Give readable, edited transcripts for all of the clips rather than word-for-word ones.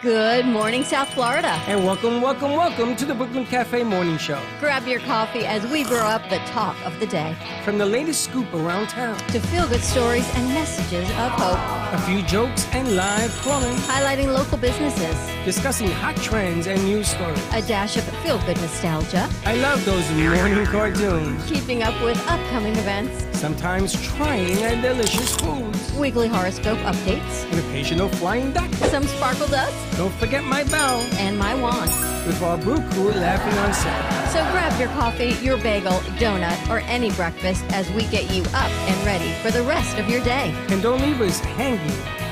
Good morning, South Florida. And welcome to the Brooklyn Cafe Morning Show. Grab your coffee as we brew up the talk of the day. From the latest scoop around town to feel-good stories and messages of hope. A few jokes and live calling. Highlighting local businesses. Discussing hot trends and news stories. A dash of feel-good nostalgia. I love those morning cartoons. Keeping up with upcoming events. Sometimes trying a delicious foods. Weekly horoscope updates. An occasional flying duck. Some sparkle dust. Don't forget my bell. And my wand. With our brew crew laughing on set. So grab your coffee, your bagel, donut, or any breakfast as we get you up and ready for the rest of your day. And don't leave us hanging.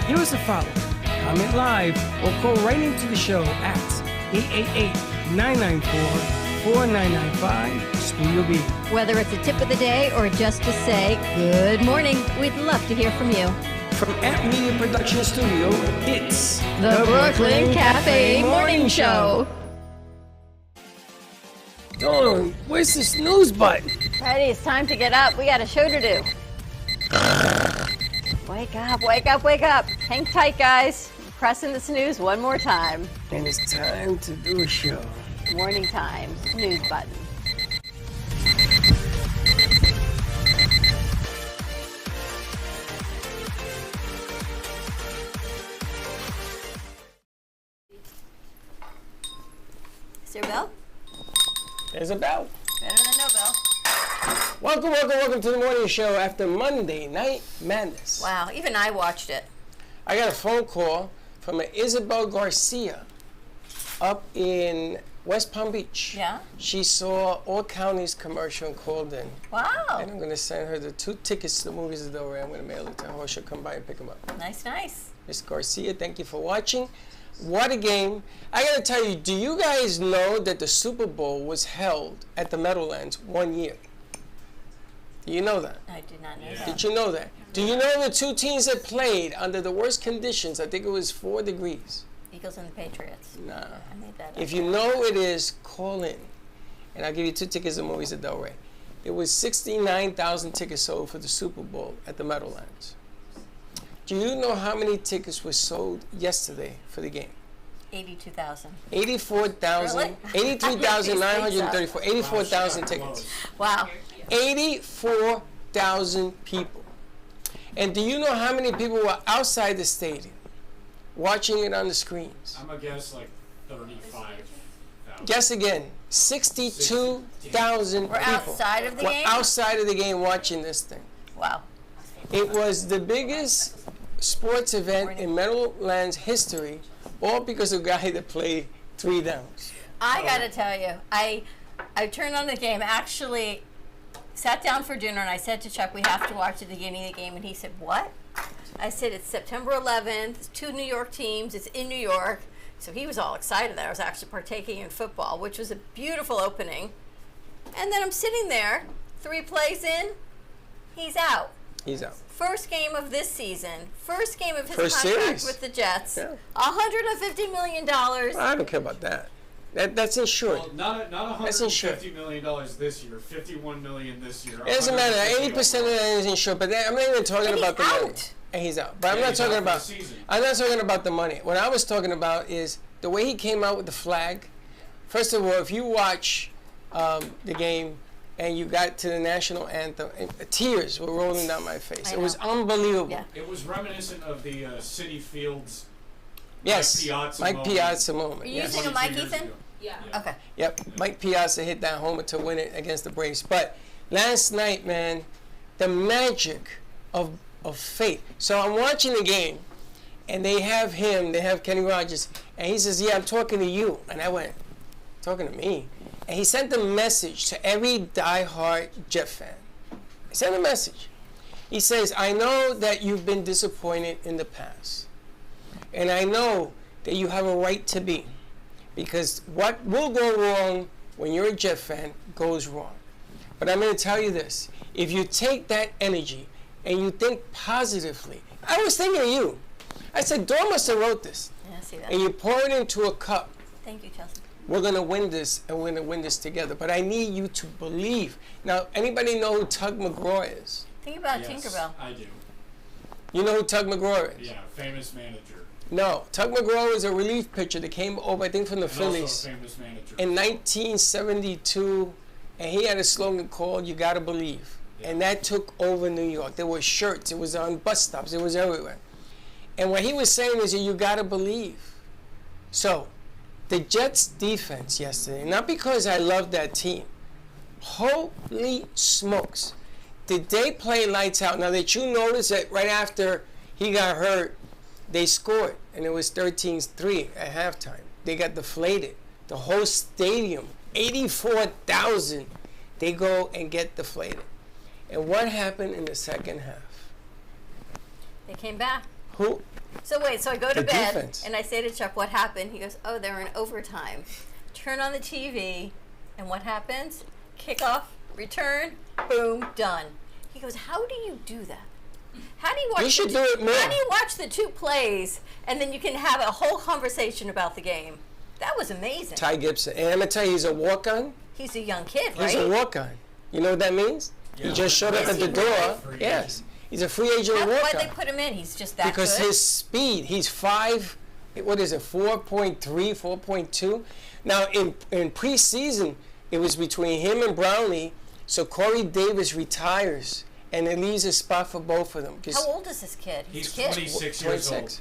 Give us a follow. Comment live or call right into the show at 888-994-4995 Studio B. Whether it's a tip of the day or just to say good morning, we'd love to hear from you. From Amp Media Production Studio, it's the Brooklyn Cafe Morning Show. Dawn, where's the snooze button? Freddie, it's time to get up. We got a show to do. Wake up, wake up, wake up. Hang tight, guys. Pressing the snooze one more time. And it's time to do a show. Morning time, snooze button. Is there a bell? There's a bell. Better than no bell. Welcome to the morning show after Monday Night Madness. Wow, even I watched it. I got a phone call from an Isabel Garcia up in West Palm Beach. Yeah? She saw All Counties commercial and called in. Wow. And I'm going to send her the 2 tickets to the movies of the way. I'm going to mail it to her. She'll come by and pick them up. Nice, nice. Miss Garcia, thank you for watching. What a game. I got to tell you, do you guys know that the Super Bowl was held at the Meadowlands 1 year? Do you know that? I did not know that. Did you know that? Do you know the 2 teams that played under the worst conditions? I think it was 4 degrees. Eagles and the Patriots. Nah. I made that up. If you know it is, call in. And I'll give you 2 tickets to movies at Delray. It was 69,000 tickets sold for the Super Bowl at the Meadowlands. Do you know how many tickets were sold yesterday for the game? 82,000. 84,000. Really? 83,934. 84,000 tickets. Wow. 84,000 people. And do you know how many people were outside the stadium watching it on the screens? I'm going to guess like 35,000. Guess again. 62,000 people. We're outside of the game? Outside of the game watching this thing. Wow. It was the biggest sports event in Meadowlands history, all because of a guy that played 3 downs. I got to tell you, I turned on the game, actually sat down for dinner, and I said to Chuck, we have to watch the beginning of the game, and he said, what? I said, it's September 11th, it's 2 New York teams, it's in New York. So he was all excited that I was actually partaking in football, which was a beautiful opening. And then I'm sitting there, 3 plays in, he's out. He's out. First game of this season, first game of his First contract series. with the Jets, Yeah. $150 million. I don't care about that. That's insured. Well, not That's insured. $150 million this year, $51 million this year. It doesn't matter. 80% of that is insured, but I'm not even talking And about the he's money. out. And he's out. But I'm Yeah, not he's talking out for the about. season. I'm not talking about the money. What I was talking about is the way he came out with the flag. First of all, if you watch the game and you got to the national anthem, tears were rolling down my face. I It was know. unbelievable. Yeah. It was reminiscent of the City Fields Yes, Mike Piazza moment. Are you Yes. using a 22 mic, years Ethan? ago. Yeah. Okay. Yep, Mike Piazza hit that homer to win it against the Braves. But last night, man, the magic of faith. So I'm watching the game, and they have Kenny Rogers, and he says, yeah, I'm talking to you. And I went, talking to me? And he sent a message to every diehard Jet fan. He sent a message. He says, I know that you've been disappointed in the past. And I know that you have a right to be. Because what will go wrong when you're a Jet fan goes wrong. But I'm going to tell you this. If you take that energy and you think positively, I was thinking of you. I said, Dawn must have wrote this. Yeah, I see that. And you pour it into a cup. Thank you, Chelsea. We're going to win this, and we're going to win this together. But I need you to believe. Now, anybody know who Tug McGraw is? Think about Yes, Tinkerbell. I do. You know who Tug McGraw is? Yeah, famous manager. No, Tug McGraw was a relief pitcher that came over, I think, from the And Phillies also a famous manager. in 1972, and he had a slogan called "You Gotta Believe," and that took over New York. There were shirts, it was on bus stops, it was everywhere. And what he was saying is that you gotta believe. So, the Jets defense yesterday, not because I love that team, holy smokes, did they play lights out? Now, did you notice that right after he got hurt, they scored, and it was 13-3 at halftime. They got deflated. The whole stadium, 84,000, they go and get deflated. And what happened in the second half? They came back. Who? So wait, so I go to The bed defense. and I say to Chuck, what happened? He goes, oh, they're in overtime. Turn on the TV, and what happens? Kickoff, return, boom, done. He goes, how do you do that? How do you watch? You should do it more. How do you watch the two plays and then you can have a whole conversation about the game? That was amazing. Ty Gibson. And I'm going to tell you, he's a walk-on. He's a young kid, He's a right? walk-on. You know what that means? Yeah. He just showed up at the door. Free Yes. agent. He's a free agent Why'd walk-on. they put him in? He's just that Because good. his speed, he's 4.3, 4.2. Now, in preseason, it was between him and Brownlee, so Corey Davis retires, and it leaves a spot for both of them. 'Cause How old is this kid? He's a kid. 26 years old. 26.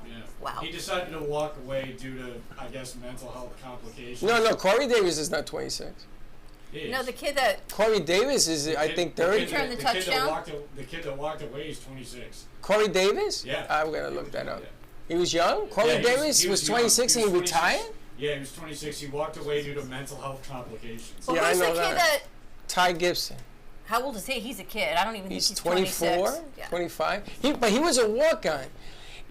Yeah. Wow. He decided to walk away due to, I guess, mental health complications. No, Corey Davis is not 26. He No, is. the kid that Corey Davis is, I think, 30. Return the kid touchdown? the kid that walked away is 26. Corey Davis? Yeah. I'm going to look that up. Yeah. He was young? Corey Yeah, he Davis he was young. 26 and he 26. retired? Yeah, he was 26. He walked away due to mental health complications. well, Yeah, I who's the know kid that. that Ty Gibson. how old is he? He's a kid. I don't even He's think he's 24, 26. Yeah. 25. But he was a walk-on.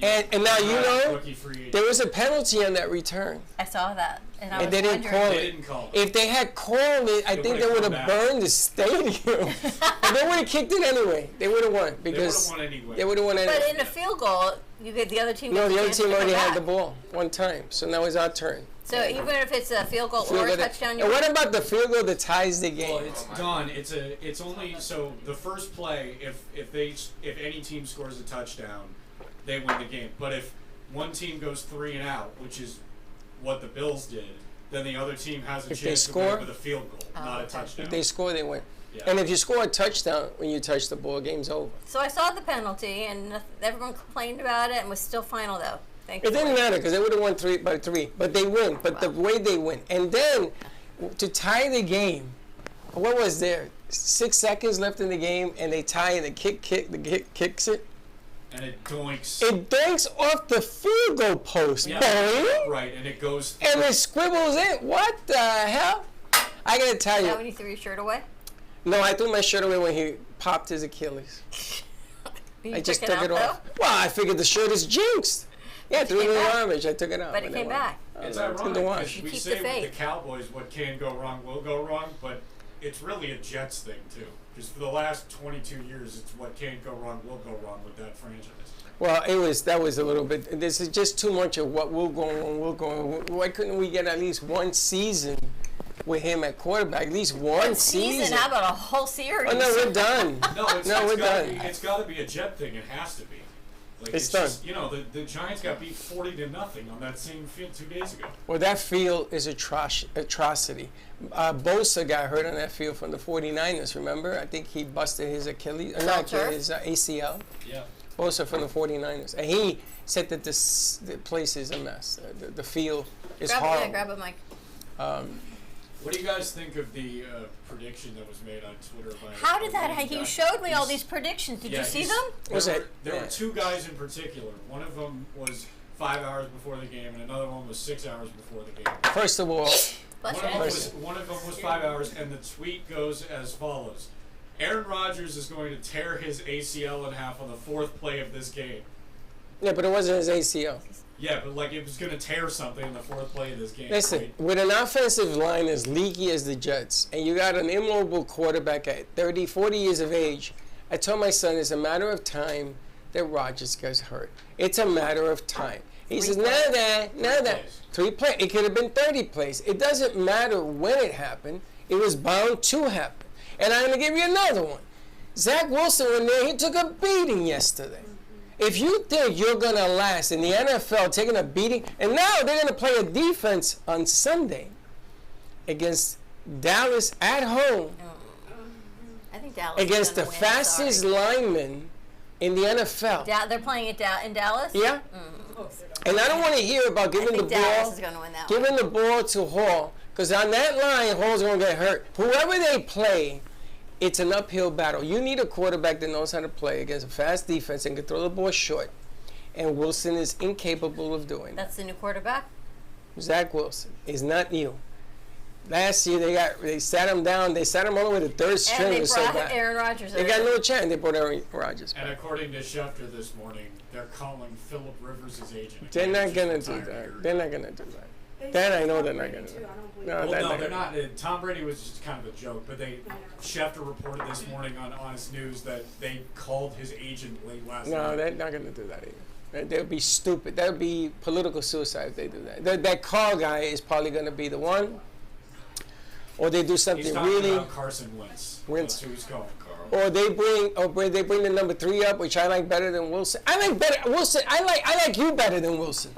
And now, you know, Rookie free agent. there was a penalty on that return. I saw that, and I And was they didn't wondering. call They it. didn't call it. If they had called it, I They think they would've would come have back. burned the stadium. But they would have kicked it anyway. They would have won because won anyway. they would have won But anyway. in a field goal, you get the other team. No, gets a the other chance team to come already had the back. ball one time, so now it's our turn. So even if it's a field goal Field or a goal that- touchdown, you and what about the field goal that ties the Well, game? it's done. It's only so the first play. If any team scores a touchdown, they win the game. But if one team goes 3 and out, which is what the Bills did, then the other team has a If they chance to score? win with a field goal, not a okay. touchdown. If they score, they win. Yeah. And if you score a touchdown when you touch the ball, game's over. So I saw the penalty, and everyone complained about it, and was still final though. It Thankfully. didn't matter because they would have won 3 by 3, but they win. But the way they win, and then to tie the game, what was there? 6 seconds left in the game, and they tie, and the kick kicks it. and it doinks. It dunks off the field goal post, Yeah. boing, Right, and it goes. and it scribbles in. What the hell? I gotta tell Is that you. when you threw your shirt away? No, I threw my shirt away when he popped his Achilles. You I just took took out, it off. though? Well, I figured the shirt is jinxed. Yeah, through came the back. garbage. I took it out. But it when came won. back. It's in ironic the wash. because You we keep say the with the faith. Cowboys, what can go wrong will go wrong, but it's really a Jets thing too. Because for the last 22 years, it's what can't go wrong will go wrong with that franchise. Well, that was a little bit. This is just too much of what will go on. Why couldn't we get at least one season with him at quarterback? At least one season. How about a whole series? Oh no, we're done. No, we're done. It's got to be a Jet thing. It has to be. Like, It's done. Just, the Giants got beat 40-0 on that same field 2 days ago. Well, that field is atrocity. Bosa got hurt on that field from the 49ers, remember? I think he busted his Achilles, not Turf? his ACL. Yeah. Bosa from the 49ers. And he said that the place is a mess. The field is horrible. grab a mic. What do you guys think of the prediction that was made on Twitter by? How did that? by You guy? showed me all He's- these predictions. Did yeah, you see he's- them? There, Was were, it? there Yeah. were 2 guys in particular. One of them was 5 hours before the game, and another one was 6 hours before the game. First of all, Bless One your of, head. one of them was 5 hours, and the tweet goes as follows: Aaron Rodgers is going to tear his ACL in half on the 4th play of this game. yeah, but it wasn't his ACL. Yeah, but like it was going to tear something in the 4th play of this game. Listen, right? with an offensive line as leaky as the Jets, and you got an immobile quarterback at 30, 40 years of age, I told my son it's a matter of time that Rodgers gets hurt. It's a matter of time. He says, now that. 3 plays. It could have been 30 plays. It doesn't matter when it happened. It was bound to happen. And I'm going to give you another one. Zach Wilson went there. He took a beating yesterday. if you think you're going to last in the NFL taking a beating, and now they're going to play a defense on Sunday against Dallas at home, I think Dallas is against the gonna win, fastest sorry. lineman in the NFL. They're playing it in Dallas? Yeah. And I don't want to hear about I giving the think Dallas ball, is going to win that one. giving the ball to Hall, because on that line, Hall's going to get hurt. Whoever they play, it's an uphill battle. You need a quarterback that knows how to play against a fast defense and can throw the ball short. And Wilson is incapable of doing that. That's the new quarterback? Zach Wilson is not new. Last year they sat him down. They sat him all the way to third string. And they It was so brought bad. Aaron Rodgers They over. got no chance. They brought Aaron Rodgers. And according to Schefter this morning, they're calling Philip Rivers' agent. They're not Just gonna do retired that. here. They're not gonna do that. That I know they're not gonna do. No, Well, that- no, that- they're not. Tom Brady was just kind of a joke, but Schefter reported this morning on Honest News that they called his agent late last No, night. they're not going to do that either. That would be stupid. That would be political suicide if they do that. That Carl guy is probably going to be the one. Or they do He's something talking really, about Carson Wentz. Wentz. That's who he's calling, Carl. or they bring the number 3 up, which I like better than Wilson. I like better Wilson. I like you better than Wilson.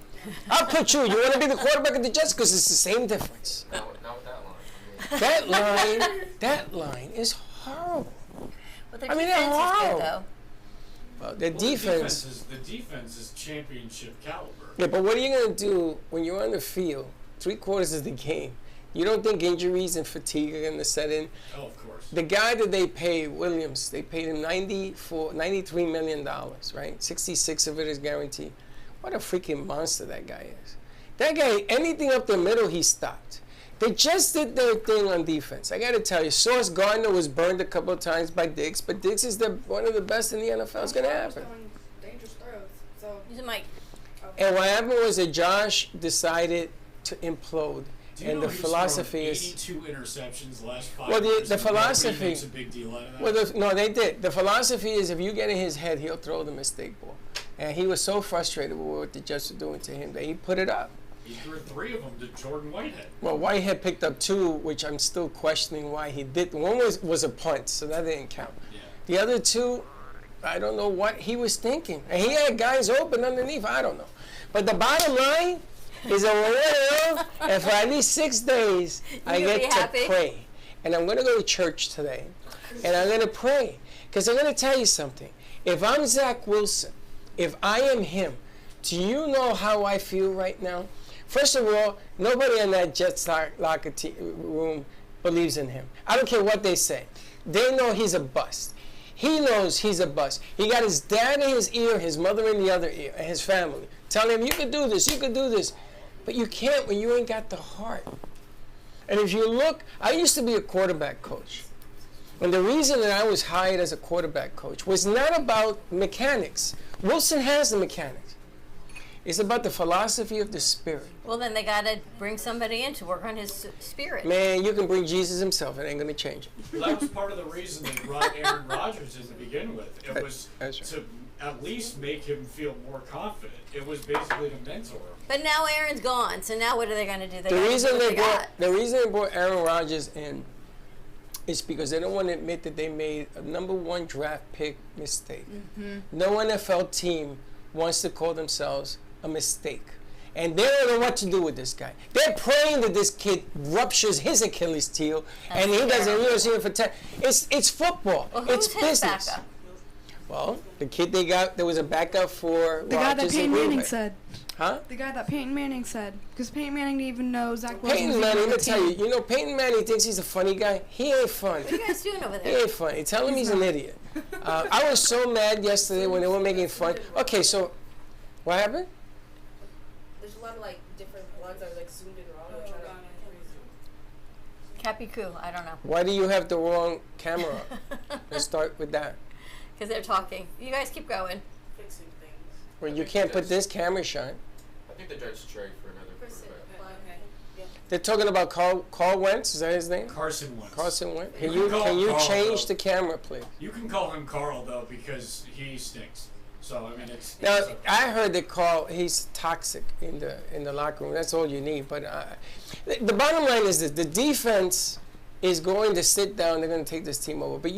I'll put you. You want to be the quarterback of the Jets because it's the same difference. Not with that line. That line is horrible. But their I mean, defense they're is good, horrible. though. Well, the Well, defense. The defense is championship caliber. Yeah, but what are you going to do when you're on the field, 3/4 of the game? You don't think injuries and fatigue are going to set in? Oh, of course. The guy that they paid, Williams, they paid him $93 million, right? 66 of it is guaranteed. What a freaking monster that guy is. That guy, anything up the middle, he stopped. They just did their thing on defense. I got to tell you, Sauce Gardner was burned a couple of times by Diggs, but Diggs is one of the best in the NFL. It's going to happen. Dangerous throws. So Use the mic. And what happened was that Josh decided to implode. Do you And know the he's philosophy thrown is, 82 interceptions the last 5 Well, years, the and nobody philosophy- makes a big deal out of that. well, no, they did. The philosophy is if you get in his head, he'll throw the mistake ball. And he was so frustrated with what the Jets were doing to him that he put it up. He threw 3 of them to Jordan Whitehead. Well, Whitehead picked up 2, which I'm still questioning why he did. One was a punt, so that didn't count. Yeah. The other 2, I don't know what he was thinking. And he had guys open underneath. I don't know. But the bottom line is a little, and for at least 6 days, I You'll get be to happy? pray. And I'm going to go to church today, and I'm going to pray. Because I'm going to tell you something. If I'm Zach Wilson, if I am him, do you know how I feel right now? First of all, nobody in that Jets locker room believes in him. I don't care what they say. They know he's a bust. He knows he's a bust. He got his dad in his ear, his mother in the other ear, and his family. Telling him, you can do this, you can do this. But you can't when you ain't got the heart. And if you look, I used to be a quarterback coach. And the reason that I was hired as a quarterback coach was not about mechanics. Wilson has the mechanics. It's about the philosophy of the spirit. Well, then they got to bring somebody in to work on his spirit. Man, you can bring Jesus himself. It ain't going to change it. Well, that was part of the reason they brought Aaron Rodgers in to begin with. It was That's right. to at least make him feel more confident. It was basically to mentor him. But now Aaron's gone, so now what are they going to do? They The gotta reason do what they got. brought Aaron Rodgers in is because they don't want to admit that they made a number 1 draft pick mistake. No NFL team wants to call themselves a mistake. And they don't know what to do with this guy. They're praying that this kid ruptures his Achilles heel and he doesn't for 10. It's football. Well, It's who's his business. backup? Well, the kid they got, there was a backup for the guy that Rodgers Peyton and Green Manning Bay. said. Huh? The guy that Peyton Manning said. Because Peyton Manning didn't even know Zach Wilson Peyton was Manning, even let on me the tell you, team. you know, Peyton Manning thinks he's a funny guy. He ain't funny. What are you guys doing over He there? ain't funny. Tell him he's an idiot. I was so mad yesterday when they were making fun. Okay, so what happened? There's a lot of like different ones that are like zoomed in wrong. I'm trying to Cappy Coo, I don't know. Why do you have the wrong camera? Let's start with that. Because they're talking. You guys keep going. fixing things. Well, you can't put this camera shot. I think the Jets trade for another quarterback. Okay. They're talking about Carl Wentz. Is that his name? Carson Wentz. Carson Wentz. You can call Can you Carl, change though. the camera, please? You can call him Carl though because he stinks. So I mean, it's Now, it's I heard that Carl, he's toxic in the locker room. That's all you need. But the bottom line is that the defense is going to sit down. They're going to take this team over. But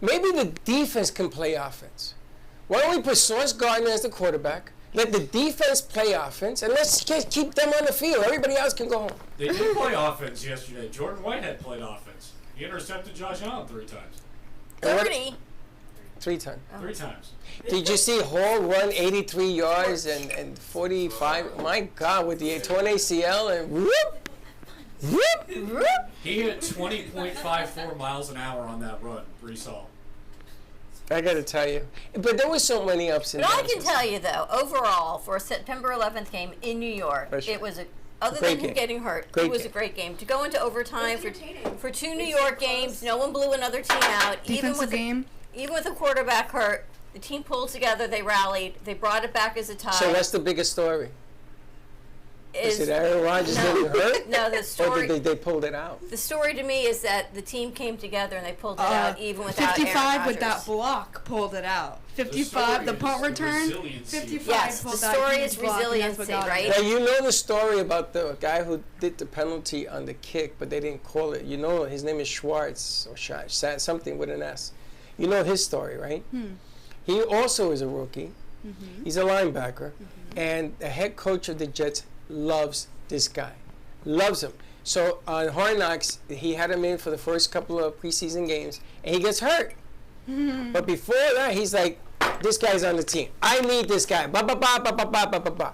maybe the defense can play offense. Why don't we put Sauce Gardner as the quarterback? Let the defense play offense, and let's just keep them on the field. Everybody else can go home. They did play offense yesterday. Jordan Whitehead played offense. He intercepted Josh Allen 3 times. 30. 3 times. 3 times. Did you see Hall run 83 yards and 45? My God, with the torn ACL and whoop, whoop, whoop. He hit 20.54 miles an hour on that run, Brees Hall. I got to tell you. But there was so many ups and But downs. I can tell you, though, overall, for a September 11th game in New York, That's it was other great than him game. getting hurt, Great it was game. a great game. To go into overtime It was entertaining. for 2 New York games, no one blew another team out. Defensive game. Even with the quarterback hurt, the team pulled together, they rallied, they brought it back as a tie. So what's the biggest story? Is it Is Aaron Rodgers getting hurt? No, the Or story. did they pulled it out? The story to me is that the team came together and they pulled it out even without 55 Aaron with that Rodgers. block pulled it out. The 55, the story punt is the return. resiliency. 55 Yes, pulled the that story huge is block, and that's what resiliency, got it. right? Now, you know the story about the guy who did the penalty on the kick, but they didn't call it. You know his name is Schwartz or something with an S. You know his story, right? He also is a rookie. He's a linebacker. And the head coach of the Jets loves this guy. Loves him. So on Hard Knocks, he had him in for the first couple of preseason games, and he gets hurt. But before that, he's like, this guy's on the team. I need this guy. Ba ba ba ba ba ba ba ba ba.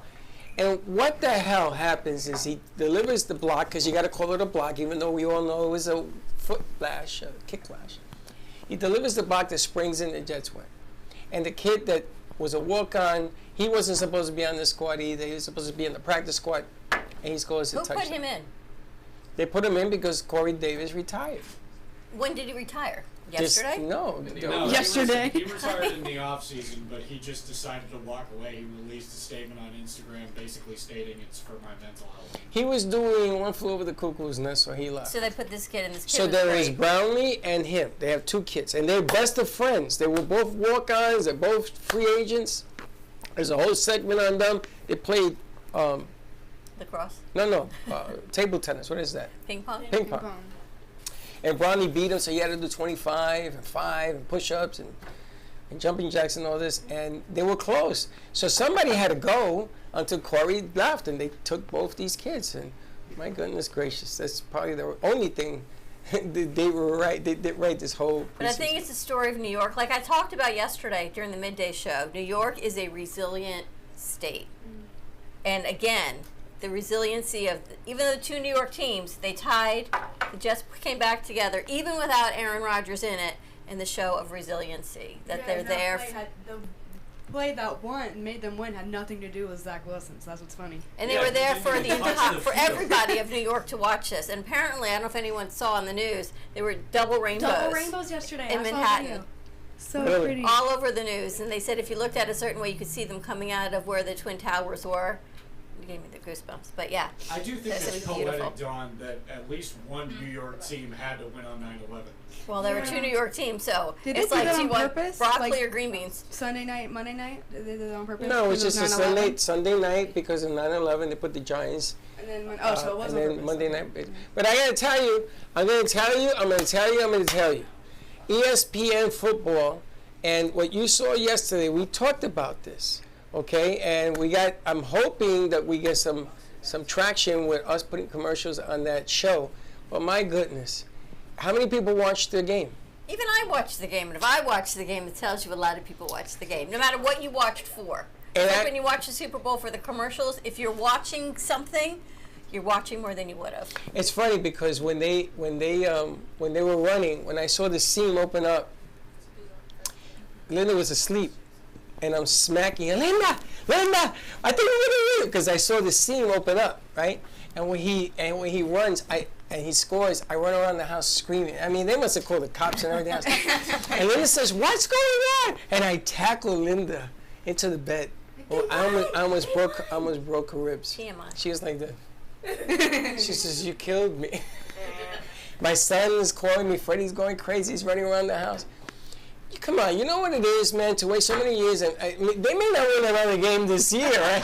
And what the hell happens is he delivers the block, because you got to call it a block, even though we all know it was a foot flash, a kick flash. He delivers the block that springs in, the Jets win. And the kid that was a walk-on, he wasn't supposed to be on the squad either. He was supposed to be in the practice squad, and he scores a Who touchdown. put him in? They put him in because Corey Davis retired. When did he retire? Just- Yesterday? no. No, Yesterday. He retired in the offseason, but he just decided to walk away. He released a statement on Instagram basically stating it's for my mental health. He was doing One Flew Over the Cuckoo's Nest, so he left. So they put this kid in. This kid So was there great. is Brownlee and him. They have 2 kids, and they're best of friends. They were both walk-ons. They're both free agents. There's a whole segment on them. They played, Lacrosse, table tennis. What is that? ping pong. Ping pong. And Brownlee beat him, so he had to do 25 and 5 and push-ups and jumping jacks and all this, and they were close. So somebody had to go until Corey left, and they took both these kids. And my goodness gracious, that's probably the only thing they were right. They did right this whole. But I think it's the story of New York. Like I talked about yesterday during the midday show, New York is a resilient state. And again, the resiliency of, even though the 2 New York teams, they tied, the Jets came back together, even without Aaron Rodgers in it, in the show of resiliency. That they're there. The play that won, made them win, had nothing to do with Zach Wilson, so that's what's funny. And they Yeah, were there they for didn't the touch entire, the for field. everybody of New York to watch this. And apparently, I don't know if anyone saw on the news, there were double rainbows. Double rainbows yesterday. in I saw a Manhattan. video. So Really? pretty. All over the news. And they said if you looked at it a certain way, you could see them coming out of where the Twin Towers were. It gave me the goosebumps. But yeah. I do think Yes, it it's was beautiful. poetic, Dawn, that at least one New York team had to win on 9/11. Well, there were 2 New York teams, so Did they it's do like, that do you on want purpose? broccoli Like- or green beans? Sunday night, Monday night? Did they do that on purpose? No, it's Because just of a 9/11? Sunday night because of 9/11. They put the Giants. And then, so it and was on then purpose. Monday night. But I gotta tell you, I'm gonna tell you. ESPN football, and what you saw yesterday, we talked about this, okay? And I'm hoping that we get some traction with us putting commercials on that show. But my goodness, how many people watched the game? Even I watched the game, and if I watch the game, it tells you a lot of people watch the game, no matter what you watched for. And Like I- when you watch the Super Bowl for the commercials, if you're watching something, you're watching more than you would have. It's funny because when they were running, when I saw the seam open up, Linda was asleep, and I'm smacking her, Linda, I think we're gonna win because I saw the seam open up, right? And when he runs, and he scores, I run around the house screaming. I mean, they must have called the cops and everything else. And Linda says, "What's going on?" And I tackle Linda into the bed. Well, I almost broke her ribs. TMI. She was like that. She says, "You killed me." My son is calling me. Freddie's going crazy. He's running around the house. Come on, you know what it is, man, to wait so many years. And they may not win another game this year, right?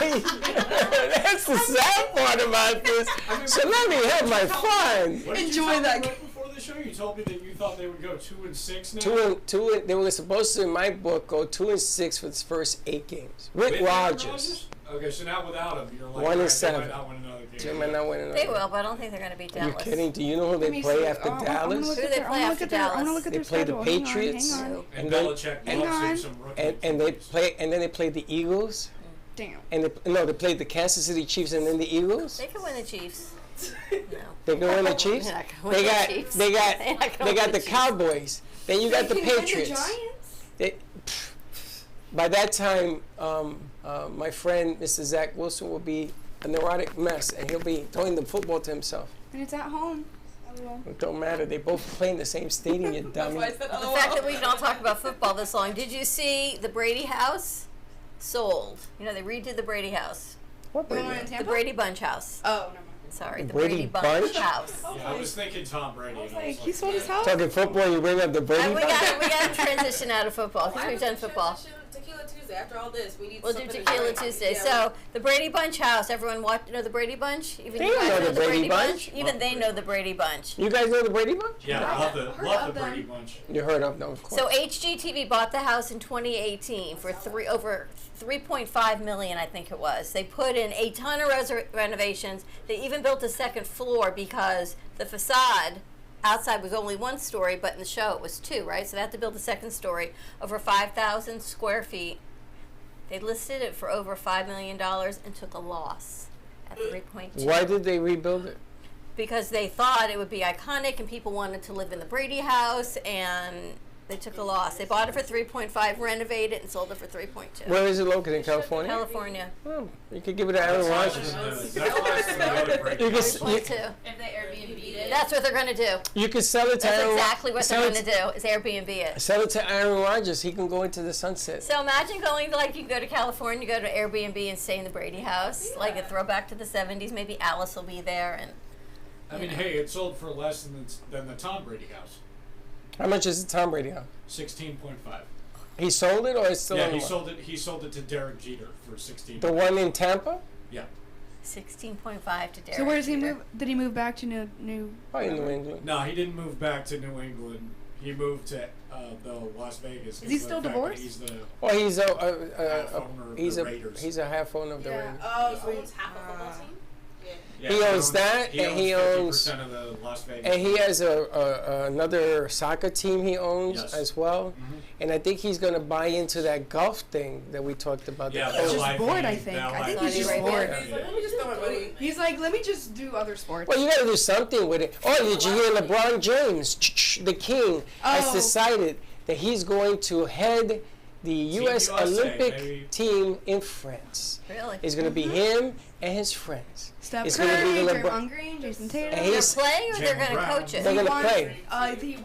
That's the sad part about this. So let me have my fun. What did you Enjoy tell me that right before the the show? You told me that you thought they would go 2-6 now. They were supposed to, in my book, go 2-6 for the first 8 games. Rick With Aaron Rodgers. Okay, so now without him, you're like, 1-7. they might not win another game. They might not win another. They will, but I don't think they're going to beat Are you Dallas. kidding? Do you know who they Let me play see. after I'm gonna Dallas? look Who at they their- play I'm gonna after look at their- I'm Dallas? gonna look at They their play the schedule. Hang on, Patriots. hang on. And And then- Belichick Hang loves him on. some rookie. And then they played the Eagles. Damn. And they played the Kansas City Chiefs and then the Eagles. They could win the Chiefs. No. They can win the Chiefs. They're not gonna They win the got Chiefs. they got They're not gonna they win got the the Chiefs. Cowboys. Then you got the They can win Patriots. The Giants? They, by that time, my friend Mr. Zach Wilson will be a neurotic mess, and he'll be throwing the football to himself. And it's at home. LOL. It don't matter. They both play in the same stadium, you That's dummy. why I said, The oh, fact that we can all talk about football this long. Did you see the Brady house? Sold. You know, they redid the Brady house. What The one Brady? in The Tampa? Brady Bunch house. Oh, never mind. Sorry, the Brady Bunch? house. Yeah, I was thinking Tom Brady. I was and like, he sold his house? Talking football, you bring up the Brady We Bunch? got to transition out of football because Why we've would done we football. transition Tequila Tuesday. After all this, we need We'll do something to Tequila drink. Tuesday. Yeah, So the Brady Bunch house. Everyone know the Brady Bunch? Even They you don't guys know the Brady Bunch. Even they know the Brady Bunch. You guys know the Brady Bunch? Yeah, love the Heard love of the them. Brady Bunch. You heard of them, of course. So HGTV bought the house in 2018 for over 3.5 million, I think it was. They put in a ton of renovations. They even built a second floor because the facade outside was only 1 story, but in the show it was 2, right? So they had to build a second story over 5,000 square feet. They listed it for over $5 million and took a loss at 3.2. Why did they rebuild it? Because they thought it would be iconic and people wanted to live in the Brady house, and they took a loss. They bought it for 3.5, renovated it, and sold it for 3.2. Where is it located? In California? California. Well, you could give it to Aaron Rodgers. That's why it's gonna go to Brady. You could, Bunch. 3.2. If they Airbnb it. That's what they're going to do. you could sell it to That's Aaron. exactly what sell they're it going to do, is Airbnb it. Sell it to Aaron Rodgers. He can go into the sunset. So imagine going to, like, you go to California, go to Airbnb and stay in the Brady house, like a throwback to the 70s. Maybe Alice will be there. And I mean, hey, it sold for less than the Tom Brady house. How much is the Tom Brady house? 16.5. He sold it, or it's still Yeah, on he the sold it. He sold it to Derek Jeter for 16. The one in Tampa? Yeah. 16.5 to Derek. So where does he Jeter. move? Did he move back to New? Probably in New England. No, he didn't move back to New England. He moved to the Las Vegas. Is he still divorced? He's the Well, he's half owner of he's the a Raiders. he's a half owner of the Yeah. Raiders. Oh, so he owns half a football team? Yeah. Yeah, He owns that, and he owns- 50% of the Las Vegas. And he has another soccer team he owns Yes. as well. Mhm. And I think he's going to buy into that golf thing that we talked about. Yeah, the He's coach. just LIV, bored, I think. the I think LIV. he's just Saudi bored. Arabia. He's like, let me just throw my money. He's like, let me just do other sports. Well, you got to do something with it. Oh, did you hear LeBron James, the king, has Oh. decided that he's going to head the U.S. USA, Olympic baby. team in France. Really? It's going to be him and his friends. Steph It's gonna Curry, be the Draymond Green, Jason Tatum. And They're he's- playing or they're Jaylen going to Brown. coach it? They're He gonna wants- play.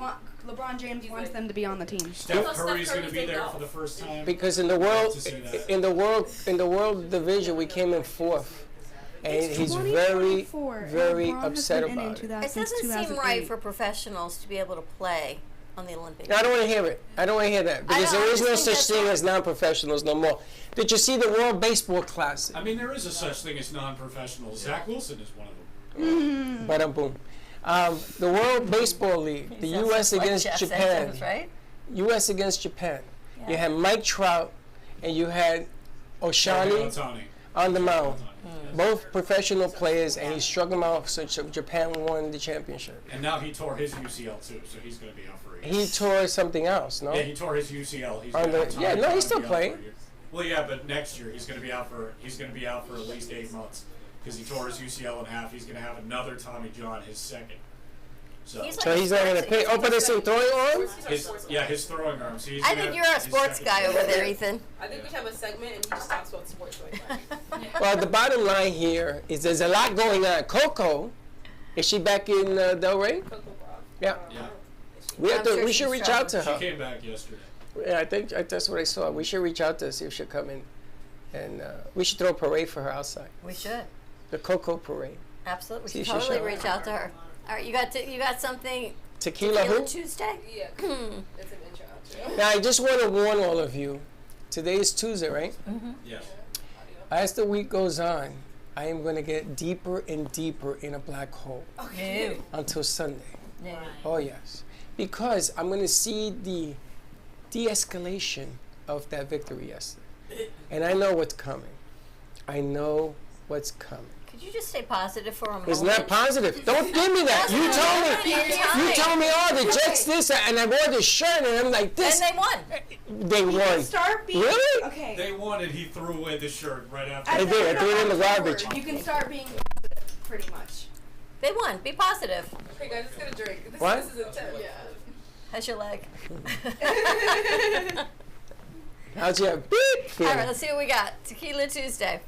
LeBron James wants them to be on the team. Steph I thought Curry's Steph going to Curry's be in there golf. for the first time. Because in the world, to see that. in the world division, we came in 4th, and It's he's 2024, and very LeBron has upset been in about it. that It since doesn't seem 2008. right for professionals to be able to play on the Olympic. I don't want to hear it. I don't want to hear that because know, there I is just no think such that's thing not- as non-professionals no more. Did you see the World Baseball Classic? I mean, there is a such thing as non-professionals. Zach Wilson is one of them. Bada boom. The World Baseball League, the Sounds U.S. like against Jeff Japan. Sessions, right? U.S. against Japan. You Yeah. had Mike Trout and you had Oshani Ohtani. on the mound. Ohtani, yes. Both professional players, and he struck them out, so Japan won the championship. And now he tore his UCL too, so he's going to be out for a year. He tore something else, no? Yeah, he tore his UCL. He's On gonna the- have yeah, Tommy no, John he's still be out for a playing. year. Well, yeah, but next year he's going to be out for at least 8 months because he tore his UCL in half. He's going to have another Tommy John, his second. So He's So he's not going to play. Oh, but it's in throwing arms? his throwing arm. So he's I gonna think have you're a his sports second. guy over there, Ethan. I think we should have a segment and he just talks about sports like that. Well, the bottom line here is there's a lot going on. Coco, is she back in Del Rey? Coco Brown. Yeah. Yeah, I'm sure We should she's reach out to she her. came back yesterday. Yeah, I think that's what I saw. We should reach out to her, see if she'll come in. And we should throw a parade for her outside. We should. The Coco Parade. Absolutely. See We if should she'll totally show reach out to her. All right, you got something. Tequila Tequila who? Tuesday? Yeah. It's an intro outro. Now, I just want to warn all of you. Today is Tuesday, right? Yes. As the week goes on, I am going to get deeper and deeper in a black hole No. until Sunday. No. Oh, yes. Because I'm going to see the de-escalation of that victory yesterday. And I know what's coming. I know what's coming. Could you just stay positive for a moment? It's not positive. Don't give me that. You told me, oh, the Jets this, and I wore the shirt, and I'm like this. And they won. They won. Start being Really? okay. They won, and he threw away the shirt right after. I did. I threw it in the garbage. You can start being positive, pretty much. They won. Be positive. Okay, guys, let's get a drink. What? This is intense. Yeah. How's your leg? How's your beep All feeling? right, let's see what we got. Tequila Tuesday.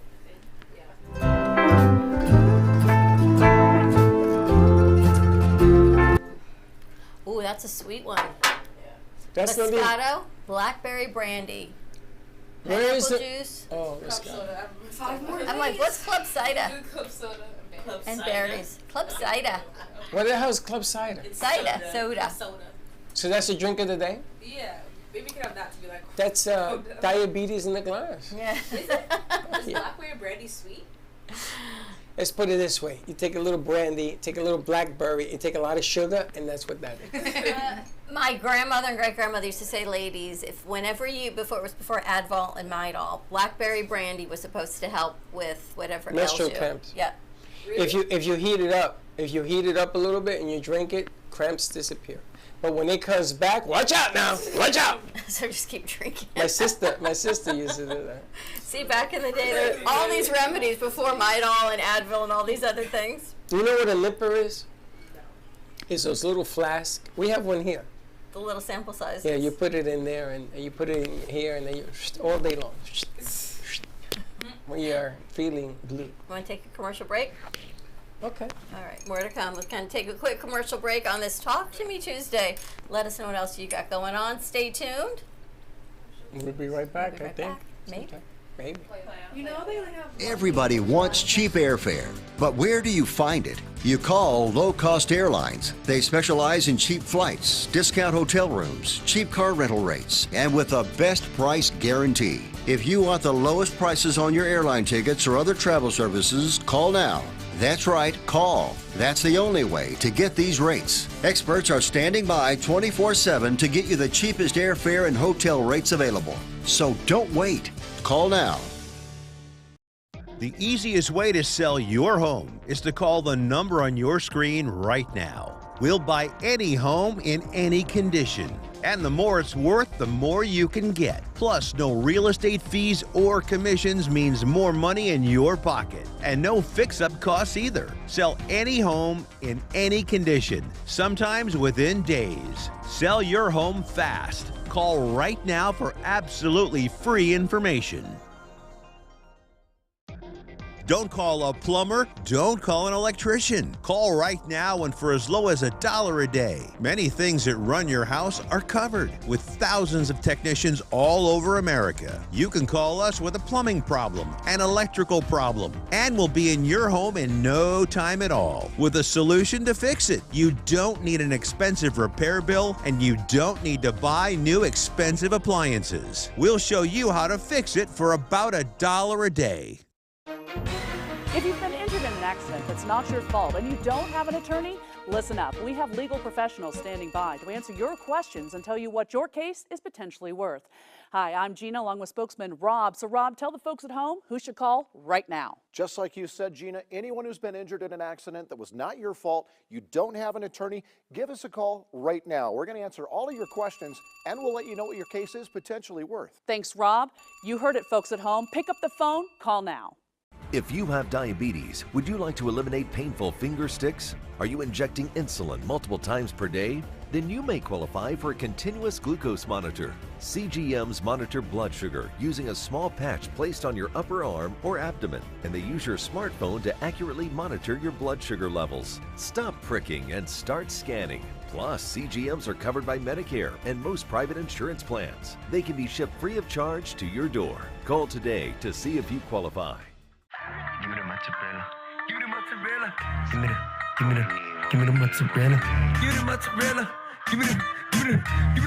Ooh, that's a sweet one. That's gonna be. Moscato, blackberry brandy, Where is pineapple it? juice. Oh, this Club guy. soda. 5 more. I'm like, what's club cider? Club soda And berries. Club cider. What the hell is club cider? Cider. Soda. Soda. So that's the drink of the day? Yeah. Maybe we could have that to be like. That's diabetes in the glass. Yeah. Is Yeah. blackberry brandy sweet? Let's put it this way. You take a little brandy, take a little blackberry, and take a lot of sugar, and that's what that is. My grandmother and great grandmother used to say, ladies, if whenever you before Advil and Midol, blackberry brandy was supposed to help with whatever ails Menstrual you. cramps. Yeah. If you heat it up, a little bit and you drink it, cramps disappear. But when it comes back, watch out now. Watch out. So just keep drinking. My sister used to do that. See, back in the day, there were all these remedies before Midol and Advil and all these other things. Do you know what a nipper is? It's those little flasks. We have one here. The little sample sizes. Yeah, you put it in there and you put it in here and then you all day long. When you're feeling blue. Want to take a commercial break? Okay. All right, more to come. Let's kind of take a quick commercial break on this Talk to Me Tuesday. Let us know what else you got going on. Stay tuned. We'll be right back, We'll be right I think. back. Maybe. Maybe. You know they only have. Everybody wants cheap airfare, but where do you find it? You call Low Cost Airlines. They specialize in cheap flights, discount hotel rooms, cheap car rental rates, and with a best price guarantee. If you want the lowest prices on your airline tickets or other travel services, call now. That's right, call. That's the only way to get these rates. Experts are standing by 24/7 to get you the cheapest airfare and hotel rates available. So don't wait. Call now. The easiest way to sell your home is to call the number on your screen right now. We'll buy any home in any condition. And the more it's worth, the more you can get. Plus, no real estate fees or commissions means more money in your pocket. And no fix-up costs either. Sell any home in any condition, sometimes within days. Sell your home fast. Call right now for absolutely free information. Don't call a plumber. Don't call an electrician. Call right now and for as low as $1 a day. Many things that run your house are covered with thousands of technicians all over America. You can call us with a plumbing problem, an electrical problem, and we'll be in your home in no time at all with a solution to fix it. You don't need an expensive repair bill and you don't need to buy new expensive appliances. We'll show you how to fix it for about $1 a day. If you've been injured in an accident that's not your fault and you don't have an attorney, listen up. We have legal professionals standing by to answer your questions and tell you what your case is potentially worth. Hi, I'm Gina along with spokesman Rob. So Rob, tell the folks at home who should call right now. Just like you said, Gina, anyone who's been injured in an accident that was not your fault, you don't have an attorney, give us a call right now. We're going to answer all of your questions and we'll let you know what your case is potentially worth. Thanks, Rob. You heard it, folks at home. Pick up the phone, call now. If you have diabetes, would you like to eliminate painful finger sticks? Are you injecting insulin multiple times per day? Then you may qualify for a continuous glucose monitor. CGMs monitor blood sugar using a small patch placed on your upper arm or abdomen, and they use your smartphone to accurately monitor your blood sugar levels. Stop pricking and start scanning. Plus, CGMs are covered by Medicare and most private insurance plans. They can be shipped free of charge to your door. Call today to see if you qualify. Give me the mozzarella. Give me the mozzarella. Give me the mozzarella. Give me the mozzarella. Give me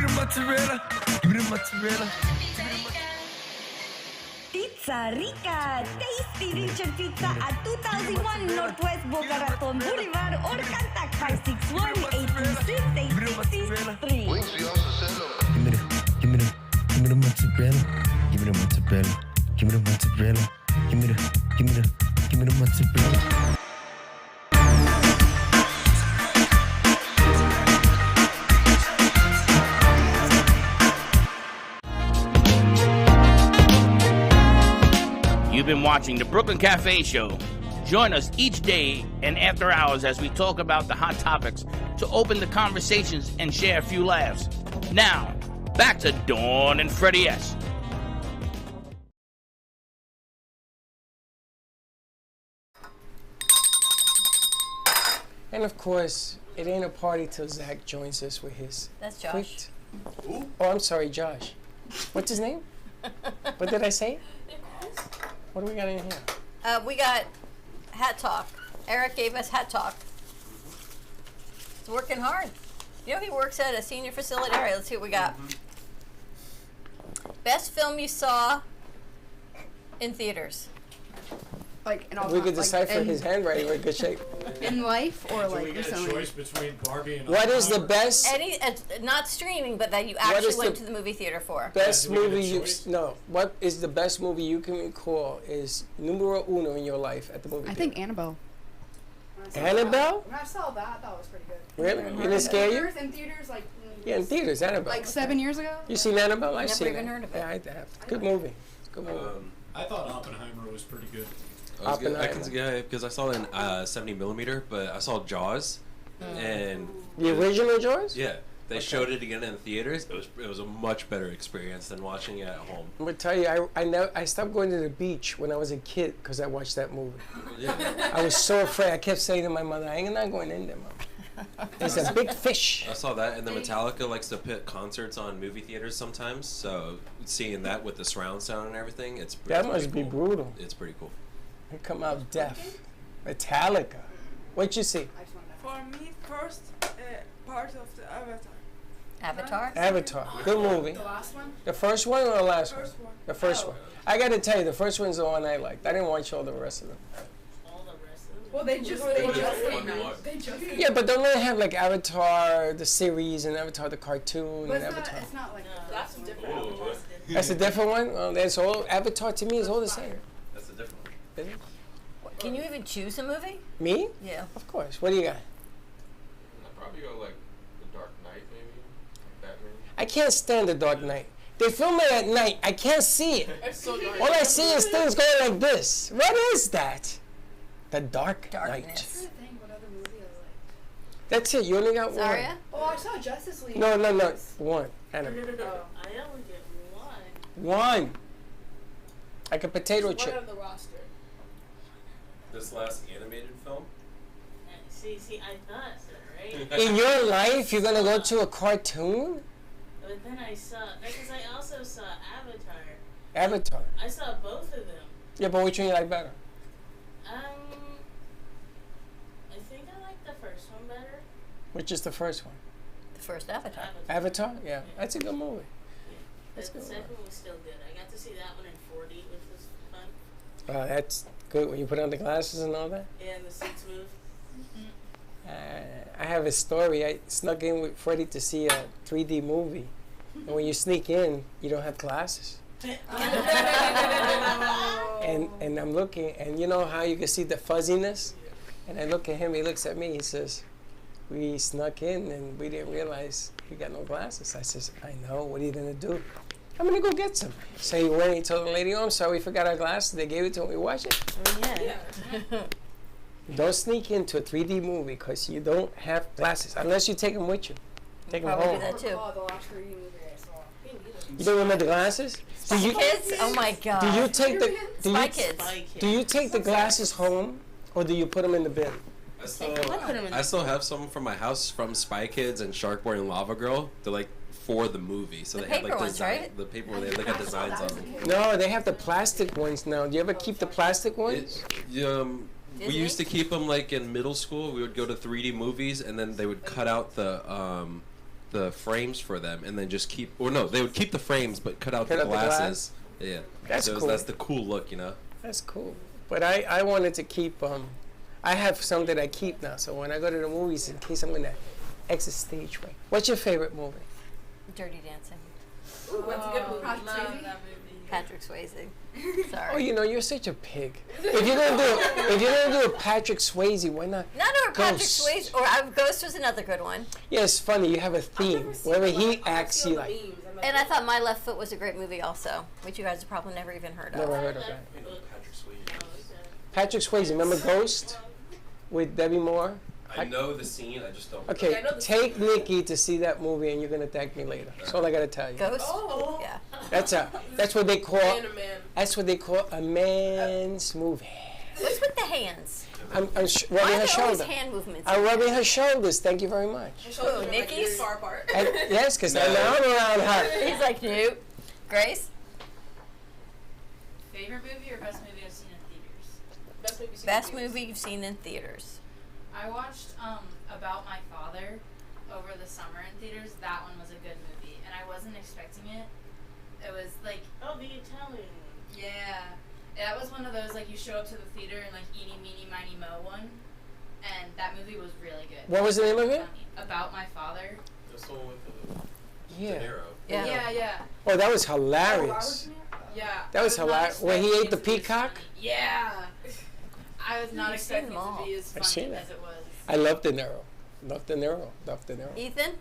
the mozzarella. Give me the mozzarella. Pizza Rica, tasty Richard Pizza at 2001 Northwest Boca Raton Boulevard or contact 561-826-8663. Give me the mozzarella. Give me the mozzarella. Give me the mozzarella. Give me the mozzarella. You've been watching the Brooklyn Cafe Show. Join us each day and after hours as we talk about the hot topics to open the conversations and share a few laughs. Now, back to Dawn and Freddie S. And of course, it ain't a party till Zach joins us with his. That's Josh. Oh, I'm sorry, Josh. What's his name? What did I say? What do we got in here? We got Hat Talk. Eric gave us Hat Talk. He's working hard. You know, he works at a senior facility. All right, let's see what we got. Best film you saw in theaters. Like in all We could like decipher in, his handwriting. We're in good shape. in life or So like we get a recently. choice between Barbie and What is the Oppenheimer? best Not streaming, but that you What actually is went the to the movie theater for. best do we get a movie you choice? no? What is the best movie you can recall is numero uno in your life at the movie I theater? think Annabelle. Annabelle? When I saw that was pretty good. Really? It didn't scare you? In theaters, like Yeah, in theaters, Annabelle. like 7 years ago. You seen Annabelle? I've Never seen even it. heard of it. Yeah, I have. Good movie. It's a good movie. I thought Oppenheimer was pretty good. Oppenheimer. Because I saw it in 70mm, but I saw Jaws, and The original Jaws? yeah, they showed it again in theaters. It was a much better experience than watching it at home. I'm gonna tell you, I stopped going to the beach when I was a kid because I watched that movie. Yeah. I was so afraid. I kept saying to my mother, "I ain't not going in there, Mom. There's a big fish." I saw that, and then Metallica likes to put concerts on movie theaters sometimes. So seeing that with the surround sound and everything, it's That pretty must be cool. brutal. It's pretty cool. They come out deaf. Metallica. What you see? For me, first part of the Avatar. Avatar? Avatar. Good movie. The last one. The first one or the last one? First one. The first one. I got to tell you, the first one's the one I liked. I didn't watch all the rest of them. Well, they just Yeah, but don't they have like Avatar the series and Avatar the cartoon But and it's not, Avatar? it's not like That's a different Avatar. That's a different one. Well, that's all. Avatar to me is all the same. That's a different one. Is it? Can you even choose a movie? Me? Yeah. Of course. What do you got? I'd probably go like The Dark Knight, maybe. Batman. I can't stand The Dark Knight. They film it at night. I can't see it. It's so dark. All I see is things going like this. What is that? The Dark Knight. Darkness. think what other movie I like. That's it. You only got Zarya? Oh, I saw Justice League. one. No. One. Anime. I only get one. One. Like a potato One chip. on the roster. This last animated film. See, I thought so, right? In your life, you're gonna go to a cartoon? But then I saw, because I also saw Avatar. Avatar. I saw both of them. Yeah, but which one you like better? I think I like the first one better. Which is the first one? The first Avatar. Avatar? Yeah, that's a good movie. That's But the good. second one was still good. I got to see that one in 4D, which was fun. That's good when you put on the glasses and all that. Yeah, and the seats move. I have a story. I snuck in with Freddie to see a 3D movie. And when you sneak in, you don't have glasses. And I'm looking, and you know how you can see the fuzziness? And I look at him, he looks at me, he says, "We snuck in and we didn't realize we got no glasses." I says, "I know, what are you gonna do?" "I'm gonna go get some." So he went, he told the lady, "Oh, I'm sorry, we forgot our glasses." They gave it to him, we watched it. Don't sneak into a 3D movie because you don't have glasses, unless you take them with you. Take them Probably home. do that too. Oh, the last 3D movie I saw. You don't remember the glasses? Do you, Kids? Oh my god. do you take the do Spy you, Kids. do you take the glasses home or do you put them in the bin? I still have some from my house from Spy Kids and Sharkboy and Lava Girl. They're like for the movie, so they have paper like ones, design, right? the paper where they look at designs on them. No, they have the plastic ones now. Do you ever keep the plastic ones? We used to keep them like in middle school. We would go to 3D movies, and then they would cut out the frames for them, and then just keep. Or no, they would keep the frames, but cut out the glasses. Yeah, That's so cool. that's the cool look, you know. That's cool. But I wanted to keep I I have some that I keep now. So when I go to the movies, in case I'm gonna exit stage right. What's your favorite movie? Dirty Dancing. Ooh, that's a good movie. Patrick Love Swayze? that movie. Patrick Swayze. Sorry. Oh, you know, you're such a pig. If you're gonna do a Patrick Swayze, why not? Not or Patrick Ghost. Swayze, or Ghost was another good one. Yeah, it's funny. You have a theme. Wherever he acts, you like. And I thought My Left Foot was a great movie also, which you guys have probably never even heard of. Never heard of that. Patrick Swayze. Patrick Swayze. Remember Ghost with Debbie Moore? I know the scene, I just don't. Okay, take Nikki to see that movie, and you're gonna thank me later. That's all I gotta tell you. Ghost? Oh. Yeah. That's what they call. Man to man. That's what they call a man's movie. What's with the hands? I'm Why rubbing are her there always shoulder. hand movements? I'm rubbing her shoulders. Thank you very much. Who, Nikki's? Far apart. Yes, because I'm around her. He's like, nope. Grace? Favorite movie or best movie I've seen in theaters? Best movie you've seen in theaters. I watched About My Father over the summer in theaters. That one was a good movie, and I wasn't expecting it. It was like, Oh, the Italian. yeah, that was one of those like you show up to the theater and like eeny meeny miny mo one, and that movie was really good. What was the name of it? About My Father. That's the one with the Yeah. De Niro. Yeah. Oh, that was hilarious. Yeah. That was I not hilarious. When he expecting ate the it to be peacock. funny. Yeah. I was not You've seen expecting them it all. to be as I've seen funny that. as it was. I love De Niro. Love De Niro. Love De Niro. Ethan?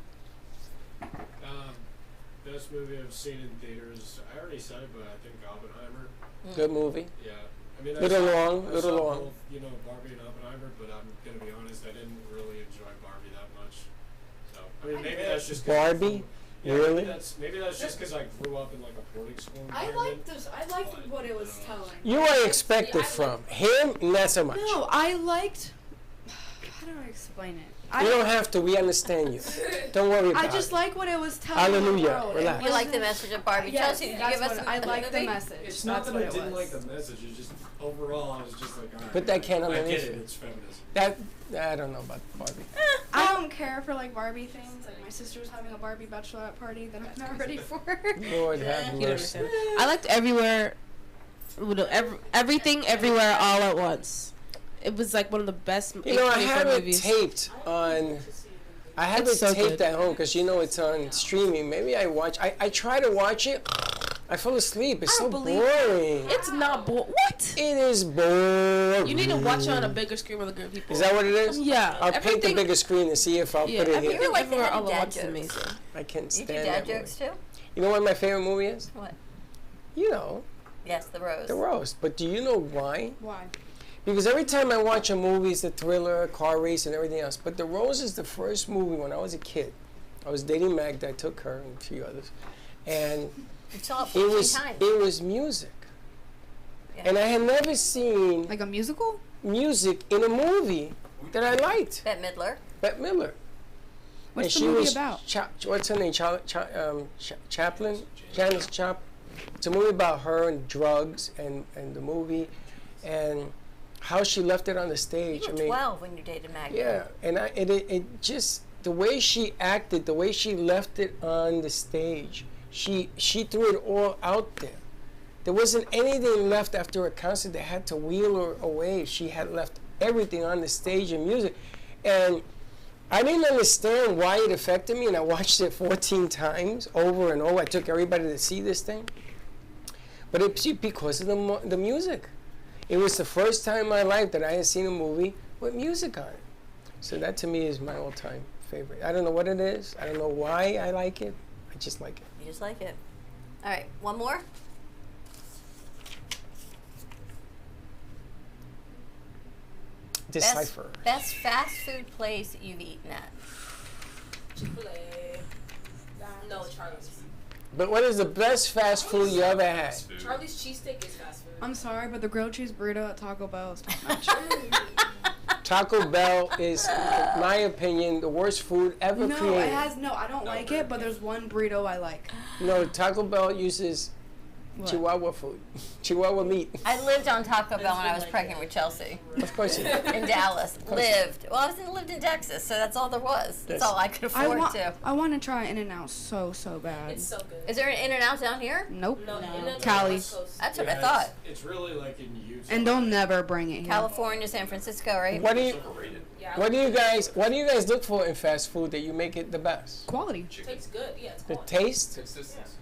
Best movie I've seen in theaters. I already said it, but I think Oppenheimer. Good movie. Yeah. I mean, Little I long. saw both, you know, Barbie and Oppenheimer, but I'm gonna be honest, I didn't really enjoy Barbie that much. So I mean, maybe that's just 'cause Barbie? Yeah, Really? Maybe that's just because I grew up in like a boarding school I environment. liked this. I liked what it was telling. You are expected from him, not so much. No, I liked. How do I explain it? You don't have to. We understand you. Don't worry about I it. just like what it was telling Hallelujah. the world. Relax. You like the message of Barbie. Yes, Chelsea, did you that's give us what a I like the movie? message. It's not That's that what I it didn't was. like the message. It's just overall, I was just like, all right. Put that can I underneath get it. it. It's feminism. That I don't know about Barbie. I don't care for like Barbie things. Like my sister was having a Barbie bachelorette party that I'm not ready for. Lord have You don't mercy. understand. I liked everything, everywhere, all at once. It was like one of the best. You know, I A24 have it movies. taped on. I have It's it so taped good. at home because you know it's on streaming. Maybe I watch. I try to watch it. I fall asleep. It's so boring. It's not What? It is boring. You need to watch it on a bigger screen with a group of people. Is that what it is? Yeah. I'll paint the Everything- bigger screen and see if I'll Yeah, put it everything here. everywhere all at dad once is jokes. amazing. I can't You stand do that dad movie. jokes too? You know what my favorite movie is? What? You know, Yes, The Rose. The Roast. But do you know why? Why? Because every time I watch a movie, it's a thriller, car race, and everything else. But The Rose is the first movie when I was a kid. I was dating Magda. I took her and a few others, and You saw it it 14 was times. it was music. And I had never seen like a musical music in a movie that I liked. Bette Midler. Bette Midler. What's and the she movie was about? What's her name? Chaplin? Janis Joplin. It's a movie about her and drugs and the movie and how she left it on the stage. You were 12 when you dated Magda. Yeah, and it just, the way she acted, the way she left it on the stage, she threw it all out there. There wasn't anything left after a concert that had to wheel her away. She had left everything on the stage and music. And I didn't understand why it affected me, and I watched it 14 times over and over. I took everybody to see this thing. But it's because of the music. It was the first time in my life that I had seen a movie with music on it. So that to me is my all-time favorite. I don't know what it is. I don't know why I like it. I just like it. You just like it. All right, one more. Decipher. Best fast food place that you've eaten at. Chick-fil-A. No, Charlie's. But what is the best fast food you ever had? Charlie's cheesesteak is fast food. I'm sorry, but the grilled cheese burrito at Taco Bell is top notch. Taco Bell is, in my opinion, the worst food ever No, created. it has no. I don't like it, but there's one burrito I like. No, Taco Bell uses What? Chihuahua food. Chihuahua meat. I lived on Taco Bell when I was pregnant with Chelsea. Of course you did. In Dallas. course you Lived. Well, I lived in Texas, so that's all there was. That's all I could afford to. I want to try In-N-Out so bad. It's so good. Is there an In-N-Out down here? Nope. No. Cali's. That's what I thought. It's really like in Utah. And they'll never bring it here. California, San Francisco, right? What do you guys look for in fast food that you make it the best? Quality. Tastes good. Yeah, it's The quality. taste? Consistency.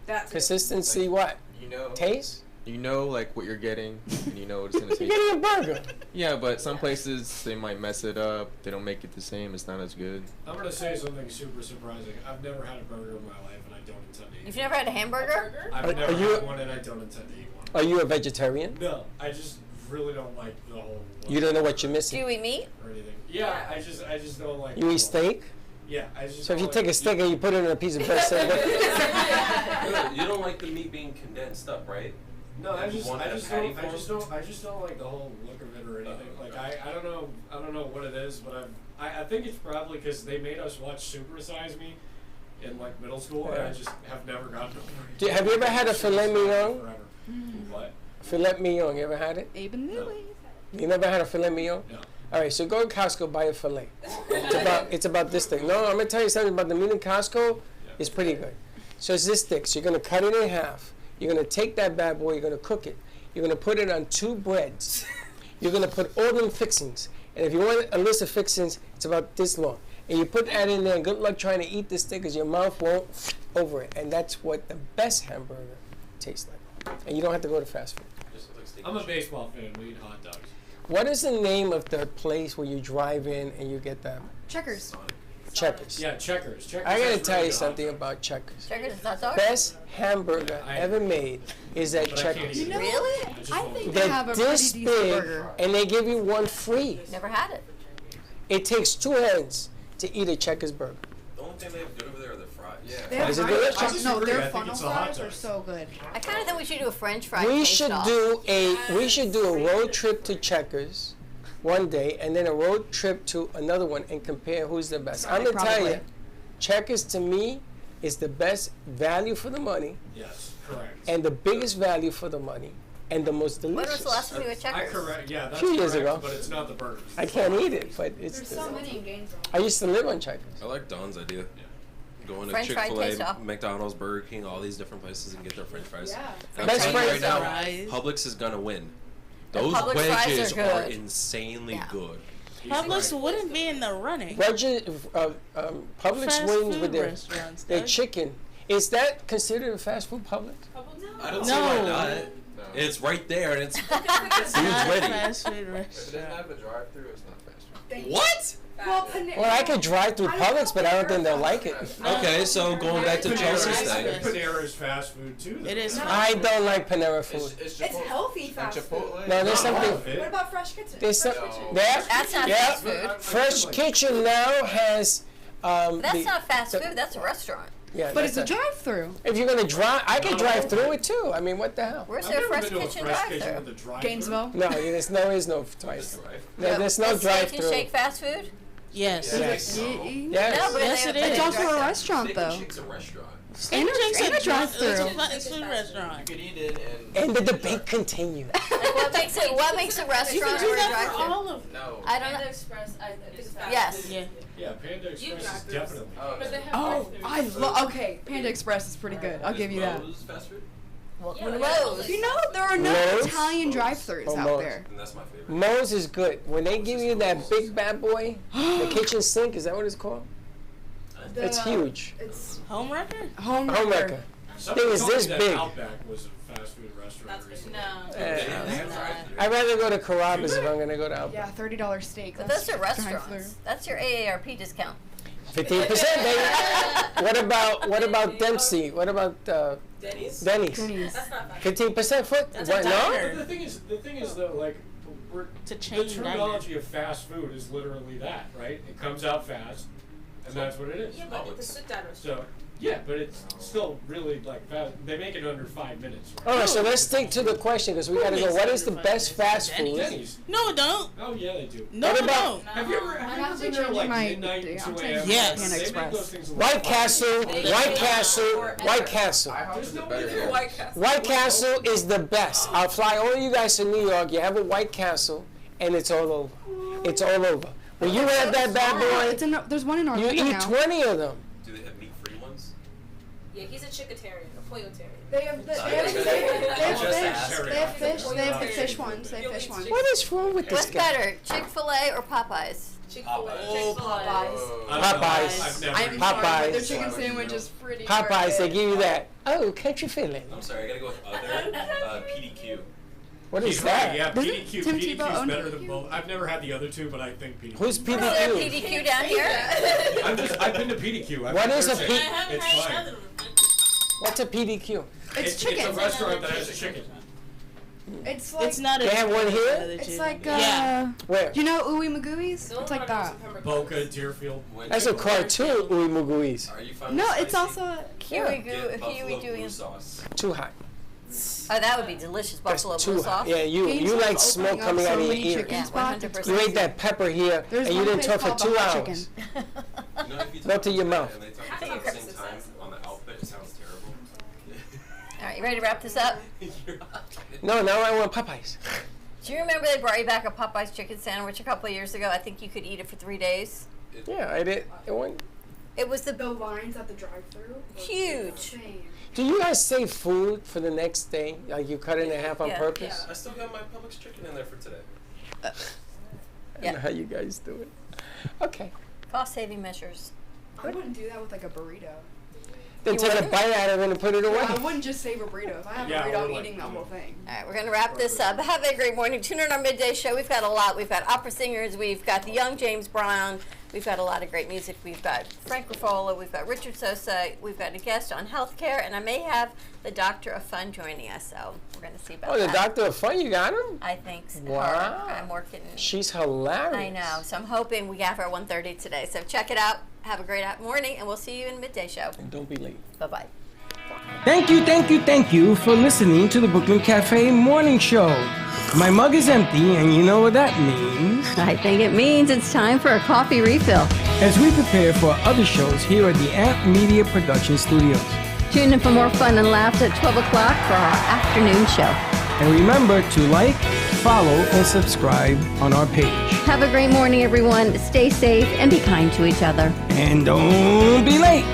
That's Consistency, what? You know. Taste? You know, like what you're getting, and you know what it's gonna taste. You're getting a burger. Yeah, but some places they might mess it up. They don't make it the same. It's not as good. I'm gonna say something super surprising. I've never had a burger in my life, and I don't intend to eat. You've never had a hamburger? I've never had one, and I don't intend to eat one. Are you a vegetarian? No, I just really don't like the whole. You don't know what you're Do missing. you eat meat? Or anything. Yeah, I just don't like. You eat steak? Yeah, I just. So if you don't take a like steak and you put it in a piece of bread, say You don't like the meat being condensed up, right? No, I just Want it in a patty form? I just don't like the whole look of it or anything. Like I don't know what it is, but I think it's probably because they made us watch Super Size Me in like middle school, and I just have never gotten over it. Have you ever had a filet mignon? Forever. What? Filet mignon, you ever had it? Abe and Lily. You never had a filet mignon? No. All right, so go to Costco, buy a filet. It's about this thing. No, I'm gonna tell you something about the meat in Costco. It's pretty good. So it's this thick. So you're gonna cut it in half. You're gonna take that bad boy. You're gonna cook it. You're gonna put it on 2 breads. You're gonna put all them fixings. And if you want a list of fixings, it's about this long. And you put that in there. And good luck trying to eat this thing, because your mouth won't over it. And that's what the best hamburger tastes like. And you don't have to go to fast food. I'm a baseball fan. We eat hot dogs. What is the name of the place where you drive in and you get the Checkers. Checkers? Yeah, Checkers. Checkers. I gotta has tell really you good something about Checkers. Checkers is hot dog? Best hamburger ever made is at But I can't Checkers. eat it. Really? I think they have They're a pretty this decent big, burger. and they give you one free. Never had it. It takes 2 hands to eat a Checkers burger. The only thing they have good over there are the fries. Yeah. They have Is it fries- delicious? No, I their think funnel it's a hot fries are dog. so good. I kind of think we should do a French fry. We taste should off. do a road trip to Checkers one day, and then a road trip to another one, and compare who's the best. I'm gonna tell Probably. you, Checkers to me is the best value for the money, Yes, correct. and the biggest value for the money, and the most When was delicious. the last time you were at I Checkers? correct. Yeah, that's Few years correct, ago. but it's not the burgers. I can't eat it, but it's. There's so many in Gainesville. I used to live on Checkers. I like Don's idea. Going to French fry taste off. Chick-fil-A, McDonald's, Burger King, all these different places and get their French fries. Yeah. I'm Best telling you fries right now, fries. Publix is gonna win. The Those Publix fries wedges are are good. insanely Yeah. good. Publix wouldn't be in the running. Publix Fast wins food with their restaurants, their Doug. chicken. Is that considered a fast food, Publix? I don't see why No. not. No. It's right there and it's Not a ready. fast food If it doesn't restaurant. have a drive-through, it's not fast food. What? Well, Well, I could drive through Publix, but I don't think they'll like it. Okay, so going back to Chelsea's Panera's thing. fast food. Panera's fast food too. though. It is. I don't like Panera food. It's It's healthy and fast food. Chipotle. No, there's something. What about Fresh Kitchen? There's some. No. That's not Yeah. fast food. Fresh Kitchen now has. That's not fast food. That's a restaurant. Yeah, But it's that's a drive-through. If you're gonna drive, I can drive through it too. I mean, what the hell? Where's I've their never Fresh been to a Kitchen Fresh Kitchen drive-thru? with a drive-thru. Gainesville. No, there's no drive. There's no Is drive Steak and Shake through. fast food? Yes. Yes. No, Yes. but Yes, they, it they is. It's also a drive-thru. restaurant, Steak and though. Shake's a restaurant. And and a drive-thru. It's a fast food restaurant. You could eat it and. And the debate continues. Like, what makes it? What makes a You restaurant can do or a that for drive-thru? all of them. No. I don't know. Panda Express, I think is fast Yes. food. Yeah. Yeah, Panda Express is definitely. But they have Oh, drive-thrus. I love. Okay, Panda Express is pretty good. I'll give you that. Lowe's fast food? Welcome to Yeah. Rose. You know, there are no Lowe's? Italian drive-thrus Oh, out Lowe's. there. And that's my favorite. Moe's is good. When they give you that big bad boy, the kitchen sink, is that what it's called? It's huge. It's Home record? home Home wrecker. wrecker. Somebody is told me this that big. Outback was a fast food restaurant recently. No. I'd rather go to Carrabba's if I'm gonna go to Outback. Yeah, $30 steak. But That's those are drive-thru. restaurants. That's your AARP discount. 15%, baby. What about Dempsey? What about Denny's? Denny's? Denny's. That's not fast 15% foot? That's a What? No? diner. But the thing is though, like, It's a the chain terminology of fast food is literally that, right? It comes out fast, and that's what it is. Yeah, but it's a sit-down restaurant. So, Yeah, but it's still really like fast. They make it under 5 minutes. Right? All right, so let's stick to the question because we got to go. What is the best fast food? Denny's. No, it don't. Oh yeah, they do. No, What it about- don't. Have you ever been there like midnight, 2 a.m.? Yes. They make those things a lot White Castle, White Castle, White Castle. There's nobody there. White Castle. White Castle is the best. I'll fly all you guys to New York. You have a White Castle, and it's all over. It's all over. When you have that bad boy, There's one in you Orlando eat now. 20 of them. Do they have meat-free ones? Yeah, he's a chickatarian, a poyotarian. They have fish. They have the fish ones. They have fish ones. What is wrong with this What's guy? better, Chick-fil-A or Popeyes? Popeyes. I'm Popeyes. sorry, but their chicken sandwich is pretty. Popeyes, they good. give you that. Oh, country feeling. I'm sorry, I gotta go with other. PDQ. What is He's that? right, yeah, Doesn't PDQ. Tim PDQ's Tebow own better than both. I've never had the other two, but I think PDQ. Who's Is there PDQ? PDQ down here? I've been to PDQ. What is a P? P- It's fine. What's a PDQ? It's chicken. It's a restaurant that has chicken. It's like It's not. They have one here? It's like Yeah. Where? you know Ooey Magooey's? It's like that. Boca, Deerfield. That's a cartoon, Ooey Magooey's. Are you fine No, with it's spicy? also Huey Get buffalo doing. blue sauce. Too hot. Oh, that would be delicious. That's Buffalo too blue hot. sauce. Yeah, you Gainesville's like smoke opening up coming so out of your many ear. chicken Yeah, spots. It's 100%. You ate crazy. that pepper here, There's and you one didn't place talk for called 2 the Hot hours. Chicken. You know, if you Go talk to your about mouth. it And they talk at the same time on the outfit, it sounds terrible. All right, you ready to wrap this up? No, now I want Popeyes. Do you remember they brought you back a Popeyes chicken sandwich a couple of years ago? I think you could eat it for 3 days. Yeah, I did. It went. It was the lines at the drive-thru. huge. Do you guys save food for the next day? Like you cut it in half on Yeah. purpose? I still got my Publix chicken in there for today. I don't know how you guys do it. Okay. Cost-saving measures. I wouldn't do that with like a burrito. Then You take a wouldn't? bite out of it and put it away. I wouldn't just save a burrito. If I have Yeah, a burrito, or I'm like, eating the whole thing. All right, we're going to wrap this up. Have a great morning. Tune in our midday show. We've got a lot. We've got opera singers. We've got the young James Brown. We've got a lot of great music. We've got Frank Ruffalo. We've got Richard Sosa. We've got a guest on healthcare. And I may have the Doctor of Fun joining us. So we're going to see about Oh, the that. Doctor of Fun, you got him? I think so. Wow. I'm working. She's hilarious. I know. So I'm hoping we have her at 1:30 today. So check it out. Have a great morning. And we'll see you in the midday show. And don't be late. Bye-bye. Thank you for listening to the Brooklyn Cafe Morning Show. My mug is empty, and you know what that means. I think it means it's time for a coffee refill. As we prepare for other shows here at the Amp Media Production Studios. Tune in for more fun and laughs at 12 o'clock for our afternoon show. And remember to like, follow, and subscribe on our page. Have a great morning, everyone. Stay safe and be kind to each other. And don't be late.